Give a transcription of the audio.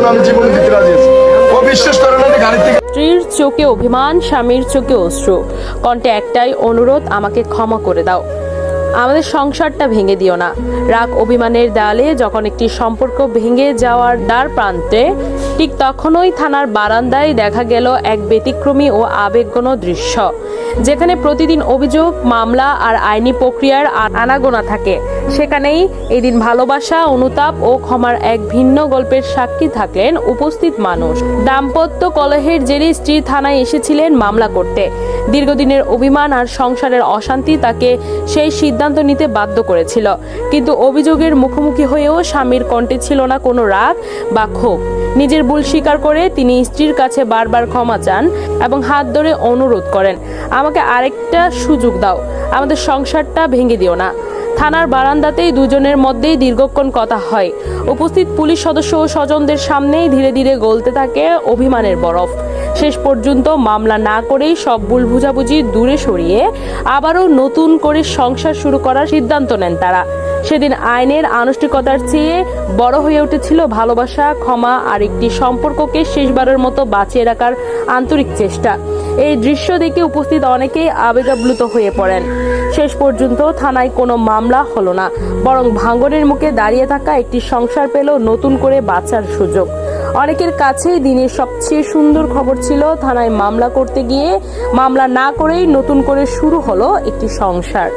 আমি জীবনে দিতে রাজি আছি। ও বিশ্বাস করে না যে গাড়ি থেকে। স্ত্রীর চোখে অভিমান, স্বামীর চোখে অশ্রু, কণ্ঠে একটাই অনুরোধ, আমাকে ক্ষমা করে দাও, আমাদের সংসারটা ভেঙে দিও না। রাগ অভিমানের দেয়ালে যখন একটি সম্পর্ক ভেঙে যাওয়ার দ্বার প্রান্তে, ঠিক তখনই থানার বারান্দায় দেখা গেল এক ব্যতিক্রমী ও আবেগঘন দৃশ্য, যেখানে প্রতিদিন অভিযোগ, মামলা আর আইনি প্রক্রিয়ার আনাগোনা থাকে। সেখানেই এদিন ভালোবাসা, অনুতাপ ও ক্ষমার এক ভিন্ন গল্পের সাক্ষী থাকলেন উপস্থিত মানুষ। দাম্পত্য কলহের জেরে স্ত্রী থানায় এসেছিলেন মামলা করতে। দীর্ঘদিনের অভিমান আর সংসারের অশান্তি তাকে সেই সিদ্ধান্ত নিতে বাধ্য করেছিল। কিন্তু অভিযোগের মুখোমুখি হয়েও স্বামীর কণ্ঠে ছিল না কোনো রাগ বা ক্ষোভ। নিজের ভুল স্বীকার করে তিনি স্ত্রীর কাছে বারবার ক্ষমা চান এবং হাত ধরে অনুরোধ করেন, আমাকে আরেকটা সুযোগ দাও, আমাদের সংসারটা ভেঙে দিও না। থানার বারান্দাতেই দুজনের মধ্যেই দীর্ঘক্ষণ কথা হয়। উপস্থিত পুলিশ সদস্য ও স্বজনদের সামনেই ধীরে ধীরে গলতে থাকে অভিমানের বরফ। শেষ পর্যন্ত মামলা না করেই সব ভুল বুঝাবুঝি দূরে সরিয়ে আবারও নতুন করে সংসার শুরু করার সিদ্ধান্ত নেন তারা। সেদিন আইনের আনুষ্ঠানিকতার চেয়ে বড় হয়ে উঠেছিল ভালোবাসা, ক্ষমা আর একটি সম্পর্ককে শেষবারের মতো বাঁচিয়ে রাখার আন্তরিক চেষ্টা। এই দৃশ্য দেখে উপস্থিত অনেকেই আবেগাপ্লুত হয়ে পড়েন। শেষ পর্যন্ত থানায় কোনো মামলা হলো না, বরং ভাঙনের মুখে দাঁড়িয়ে থাকা একটি সংসার পেল নতুন করে বাঁচার সুযোগ। অনেকের কাছেই দিনের সবচেয়ে সুন্দর খবর ছিল থানায় মামলা করতে গিয়ে মামলা না করেই নতুন করে শুরু হলো একটি সংসার।